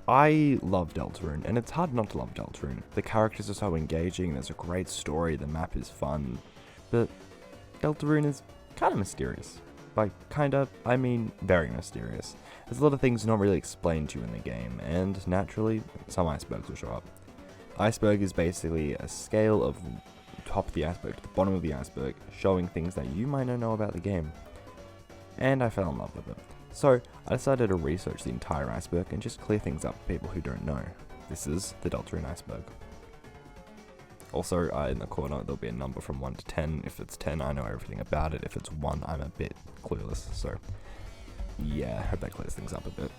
I love Deltarune, and it's hard not to love Deltarune. The characters are so engaging, there's a great story, the map is fun, but Deltarune is kind of mysterious. By kinda, I mean very mysterious. There's a lot of things not really explained to you in the game, and naturally, some icebergs will show up. Iceberg is basically a scale of top of the iceberg to the bottom of the iceberg, showing things that you might not know about the game. And I fell in love with it. So, I decided to research the entire iceberg and just clear things up for people who don't know. This is the Deltarune iceberg. Also, in the corner, there'll be a number from 1 to 10. If it's 10, I know everything about it. If it's 1, I'm a bit clueless. So, yeah, I hope that clears things up a bit.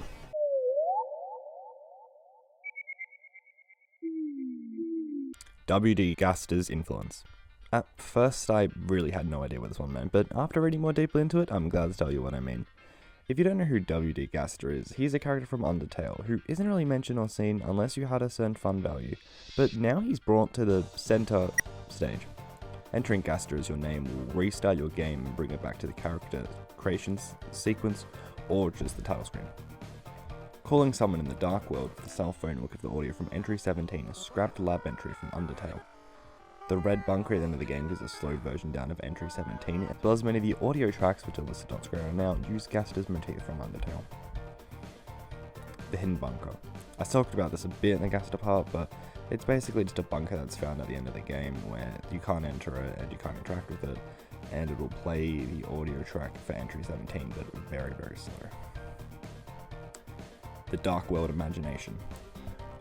W.D. Gaster's influence. At first, I really had no idea what this one meant, but after reading more deeply into it, I'm glad to tell you what I mean. If you don't know who W.D. Gaster is, he's a character from Undertale, who isn't really mentioned or seen unless you had a certain fun value, but now he's brought to the center stage. Entering Gaster as your name will restart your game and bring it back to the character creation sequence, or just the title screen. Calling someone in the Dark World with the cell phone will give the audio from Entry 17 a scrapped lab entry from Undertale. The red bunker at the end of the game gives a slow version down of Entry 17, as well as many of the audio tracks which are listed on screen now use Gaster's motif from Undertale. The hidden bunker. I talked about this a bit in the Gaster part, but it's basically just a bunker that's found at the end of the game where you can't enter it and you can't interact with it, and it will play the audio track for Entry 17, but very, very slow. The Dark World Imagination.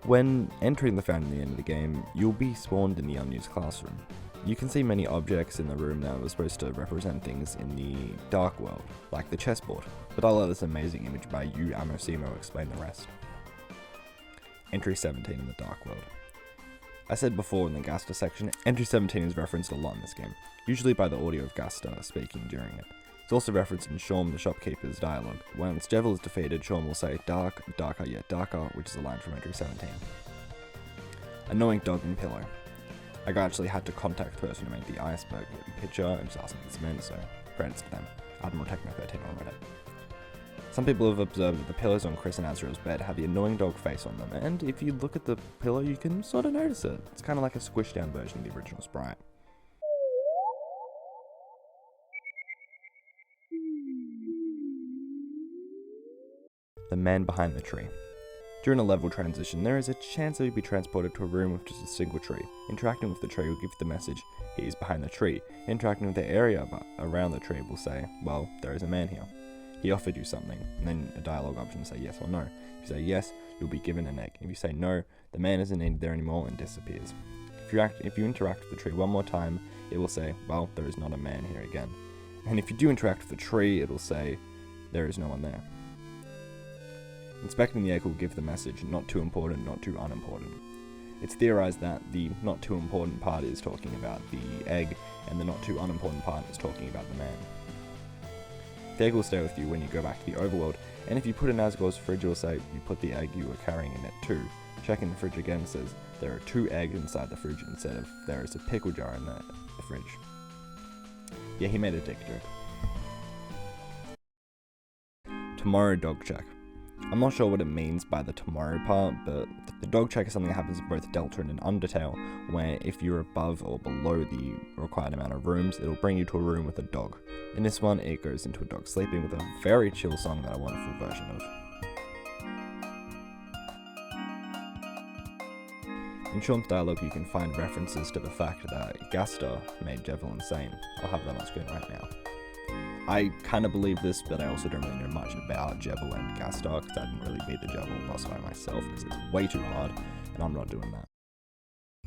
When entering the fountain at the end of the game, you'll be spawned in the unused classroom. You can see many objects in the room that were supposed to represent things in the Dark World, like the chessboard, but I'll let this amazing image by Yu Amosimo explain the rest. Entry 17 in the Dark World. I said before in the Gaster section, Entry 17 is referenced a lot in this game, usually by the audio of Gaster speaking during it. It's also referenced in Shaum the shopkeeper's dialogue. Once Jevil is defeated, Shaum will say, "Dark, darker yet darker," which is a line from Entry 17. Annoying dog and pillow. I actually had to contact the person who made the iceberg picture and just ask what this meant, so credits to them. Admiral Techno 13 on Reddit. Some people have observed that the pillows on Chris and Azrael's bed have the annoying dog face on them, and if you look at the pillow, you can sort of notice it. It's kind of like a squished down version of the original sprite. The man behind the tree. During a level transition, there is a chance that you'll be transported to a room with just a single tree. Interacting with the tree will give the message, "He is behind the tree." Interacting with the area around the tree will say, "Well, there is a man here. He offered you something," and then a dialogue option will say yes or no. If you say yes, you'll be given an egg. If you say no, the man isn't needed there anymore and disappears. If you interact with the tree one more time, it will say, "Well, there is not a man here again." And if you do interact with the tree, it will say, "There is no one there." Inspecting the egg will give the message, "Not too important, not too unimportant." It's theorized that the not too important part is talking about the egg, and the not too unimportant part is talking about the man. The egg will stay with you when you go back to the overworld, and if you put it in Asgore's fridge, it will say, "You put the egg you were carrying in it too." Checking the fridge again says, "There are 2 eggs inside the fridge instead of there is a pickle jar in the fridge." Yeah, he made a dick joke. Tomorrow dog check. I'm not sure what it means by the tomorrow part, but the dog check is something that happens in both Deltarune and Undertale, where if you're above or below the required amount of rooms, it'll bring you to a room with a dog. In this one, it goes into a dog sleeping with a very chill song that I want a full version of. In Shaum's dialogue, you can find references to the fact that Gaster made Jevil insane. I'll have that on screen right now. I kind of believe this, but I also don't really know much about Jevil and Gaster, because I didn't really beat the Jevil boss by myself, because it's way too hard, and I'm not doing that.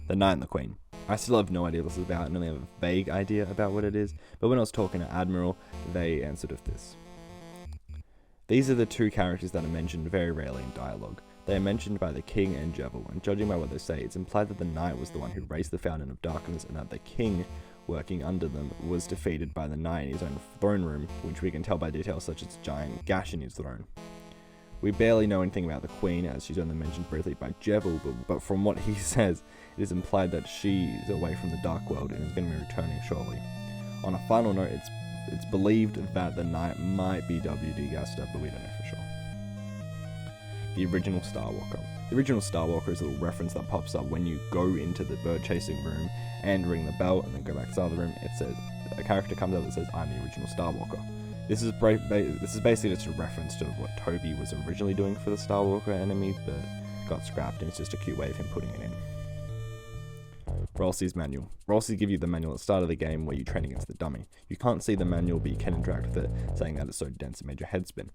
The Knight and the Queen. I still have no idea what this is about, and only have a vague idea about what it is, but when I was talking to Admiral, they answered with this. These are the 2 characters that are mentioned very rarely in dialogue. They are mentioned by the King and Jevil, and judging by what they say, it's implied that the Knight was the one who raised the Fountain of Darkness, and that the King, working under them, was defeated by the Knight in his own throne room, which we can tell by details such as a giant gash in his throne. We barely know anything about the Queen, as she's only mentioned briefly by Jevil, but from what he says, it is implied that she is away from the Dark World and is going to be returning shortly. On a final note, it's believed that the Knight might be W.D. Gaster, but we don't know for sure. The original Star Walker. The original Starwalker is a little reference that pops up when you go into the bird chasing room and ring the bell and then go back to the other room. It says, a character comes up that says, I'm the original Starwalker. This is basically just a reference to what Toby was originally doing for the Starwalker enemy, but got scrapped, and it's just a cute way of him putting it in. Ralsei's manual. Ralsei give you the manual at the start of the game where you train against the dummy. You can't see the manual, but you can interact with it, saying that it's so dense it made your head spin.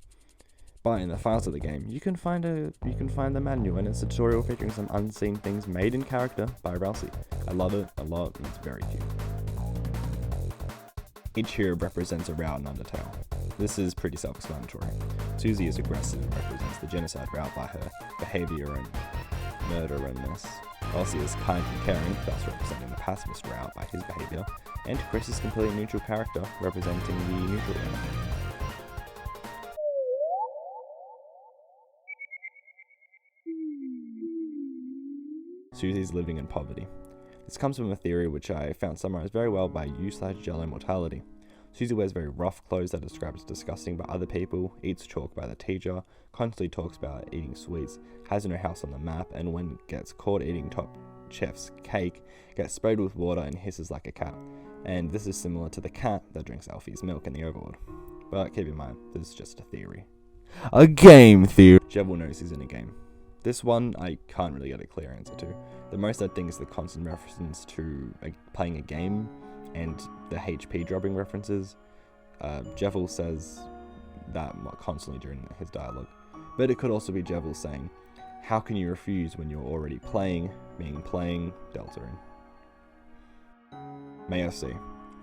But in the files of the game, you can find the manual, and it's a tutorial featuring some unseen things made in character by Ralsei. I love it a lot, and it's very cute. Each hero represents a route in Undertale. This is pretty self-explanatory. Susie is aggressive and represents the genocide route by her behaviour and murdererness. Ralsei is kind and caring, thus representing the pacifist route by his behaviour, and Chris is completely neutral character, representing the neutral element. Susie's living in poverty. This comes from a theory which I found summarized very well by u/Jello Mortality. Susie wears very rough clothes that are described as disgusting by other people, eats chalk by the teacher, constantly talks about eating sweets, has no house on the map, and when gets caught eating top chef's cake, gets sprayed with water and hisses like a cat. And this is similar to the cat that drinks Alfie's milk in the Overworld. But keep in mind, this is just a theory. A game theory! Jevil knows he's in a game. This one, I can't really get a clear answer to. The most I think is the constant reference to playing a game and the HP dropping references. Jevil says that constantly during his dialogue. But it could also be Jevil saying, how can you refuse when you're already playing, playing Deltarune? Mayor C.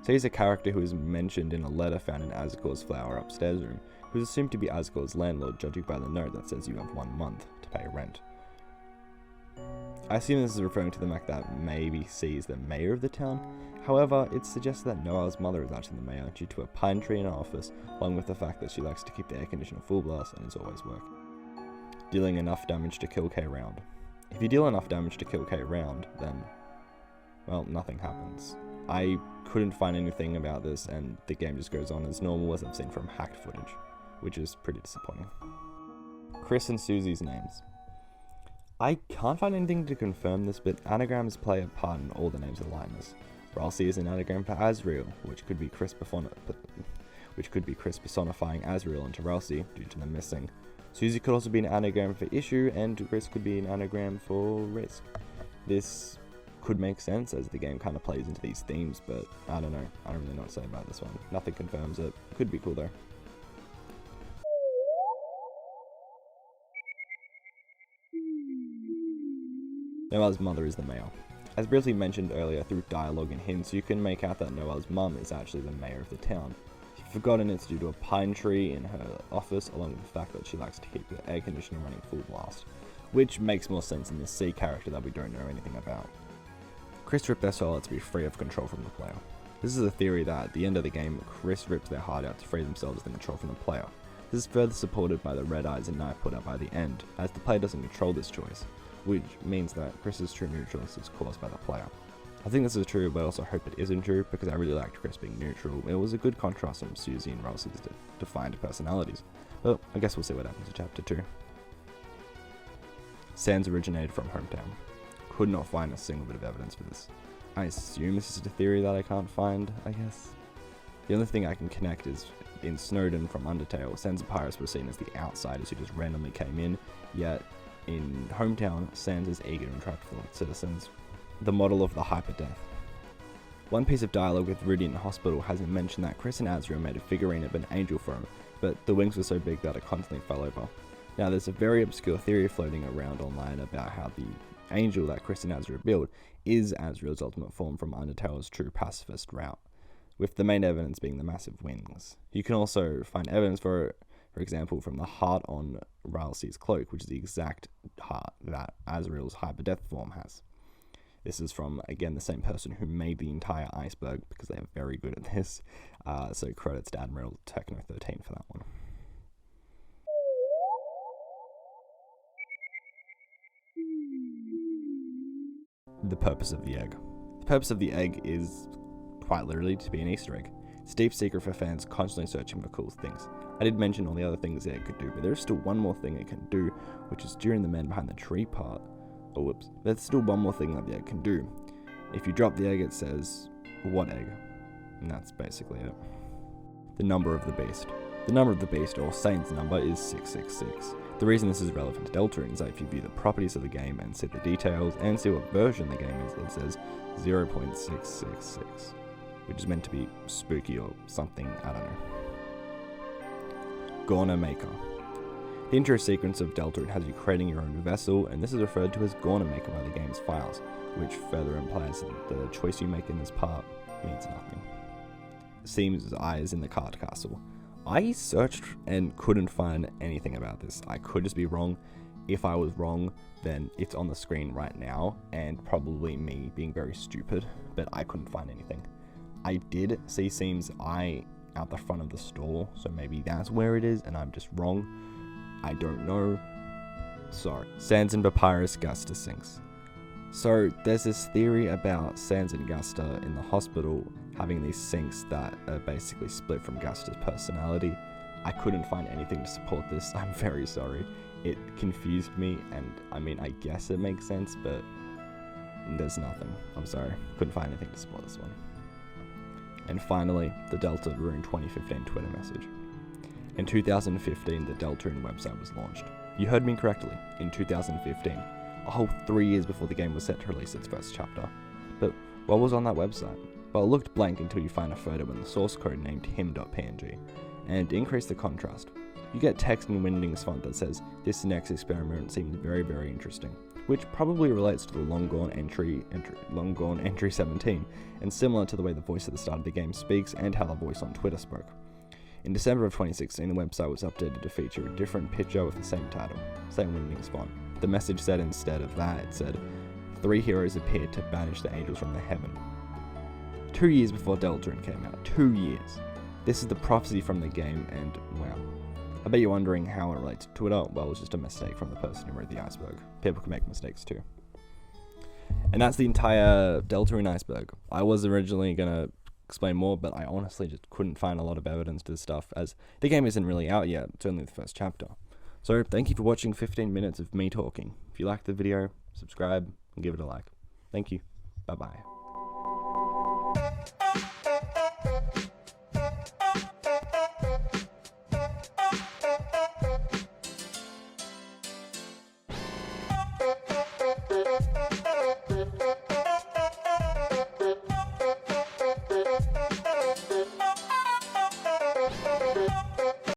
So he's a character who is mentioned in a letter found in Azagor's flower upstairs room, who is assumed to be Azagor's landlord, judging by the note that says you have 1 month to pay rent. I assume this is referring to the fact that maybe C is the mayor of the town. However, it suggests that Noelle's mother is actually the mayor due to a pine tree in her office, along with the fact that she likes to keep the air conditioner full blast and is always working. Dealing enough damage to kill K round. If you deal enough damage to kill K round, then, well, nothing happens. I couldn't find anything about this, and the game just goes on as normal as I've seen from hacked footage, which is pretty disappointing. Chris and Susie's names. I can't find anything to confirm this, but anagrams play a part in all the names of the liners. Ralsei is an anagram for Asriel, which could be Chris personifying Asriel into Ralsei due to them missing. Susie could also be an anagram for issue, and Chris could be an anagram for risk. This could make sense as the game kind of plays into these themes, but I don't know. I don't really know what to say about this one. Nothing confirms it. Could be cool though. Noelle's mother is the mayor. As briefly mentioned earlier through dialogue and hints, you can make out that Noelle's mum is actually the mayor of the town. If you've forgotten, it's due to a pine tree in her office, along with the fact that she likes to keep the air conditioner running full blast, which makes more sense in the C character that we don't know anything about. Chris ripped their soul out to be free of control from the player. This is a theory that at the end of the game, Chris rips their heart out to free themselves of the control from the player. This is further supported by the red eyes and knife put out by the end, as the player doesn't control this choice, which means that Chris's true neutralness is caused by the player. I think this is true, but I also hope it isn't true, because I really liked Chris being neutral. It was a good contrast from Susie and Ralsei's defined personalities. Well, I guess we'll see what happens in Chapter 2. Sans originated from hometown. Could not find a single bit of evidence for this. I assume this is a theory that I can't find, I guess. The only thing I can connect is in Snowden from Undertale, Sans and Pyrus were seen as the outsiders who just randomly came in, yet in hometown, Sans is eager and trapped for citizens. The model of the hyper-death. One piece of dialogue with Rudy in the hospital has it mentioned that Chris and Asriel made a figurine of an angel for him, but the wings were so big that it constantly fell over. Now there's a very obscure theory floating around online about how the angel that Chris and Asriel build is Asriel's ultimate form from Undertale's true pacifist route, with the main evidence being the massive wings. You can also find evidence for example, from the heart on Ralsei's cloak, which is the exact heart that Asriel's hyper-death form has. This is from, again, the same person who made the entire Iceberg, because they are very good at this, so credits to Admiral Techno13 for that one. The purpose of the egg. The purpose of the egg is, quite literally, to be an Easter egg. It's a deep secret for fans constantly searching for cool things. I did mention all the other things that it could do, but there's still one more thing it can do, which is during the man behind the tree part. Oh, whoops. There's still one more thing that the egg can do. If you drop the egg, it says, what egg? And that's basically it. The number of the beast. The number of the beast, or Satan's number, is 666. The reason this is relevant to Deltarune is that if you view the properties of the game and see the details and see what version the game is, it says 0.666, which is meant to be spooky or something, I don't know. Gorna Maker. The intro sequence of Deltarune has you creating your own vessel, and this is referred to as Gorna Maker by the game's files, which further implies that the choice you make in this part means nothing. Seems eyes in the card castle. I searched and couldn't find anything about this. I could just be wrong. If I was wrong, then it's on the screen right now, and probably me being very stupid, but I couldn't find anything. I did see Seam's eye out the front of the store, so maybe that's where it is, and I'm just wrong. I don't know. Sorry. Sans and Papyrus Gusta sinks. So there's this theory about Sans and Gusta in the hospital having these sinks that are basically split from Gusta's personality. I couldn't find anything to support this. I'm very sorry. It confused me, and I mean, I guess it makes sense, but there's nothing. I'm sorry. Couldn't find anything to support this one. And finally, the DELTARUNE 2015 Twitter message. In 2015, the DELTARUNE website was launched. You heard me correctly, in 2015. A whole 3 years before the game was set to release its first chapter. But what was on that website? Well, it looked blank until you find a photo in the source code named him.png. And to increase the contrast, you get text in Winding's font that says, "This next experiment seems very, very interesting," which probably relates to the long gone entry 17, and similar to the way the voice at the start of the game speaks and how the voice on Twitter spoke. In December of 2016, the website was updated to feature a different picture with the same title, same Winding's font. The message said instead of that, it said, "3 heroes appeared to banish the angels from the heaven." 2 years before Deltarune came out. 2 years. This is the prophecy from the game, and wow. I bet you're wondering how it relates to Twitter. Well, it was just a mistake from the person who wrote the Iceberg. People can make mistakes too. And that's the entire Deltarune Iceberg. I was originally going to explain more, but I honestly just couldn't find a lot of evidence to this stuff, as the game isn't really out yet. It's only the first chapter. So thank you for watching 15 minutes of me talking. If you liked the video, subscribe and give it a like. Thank you. Bye-bye.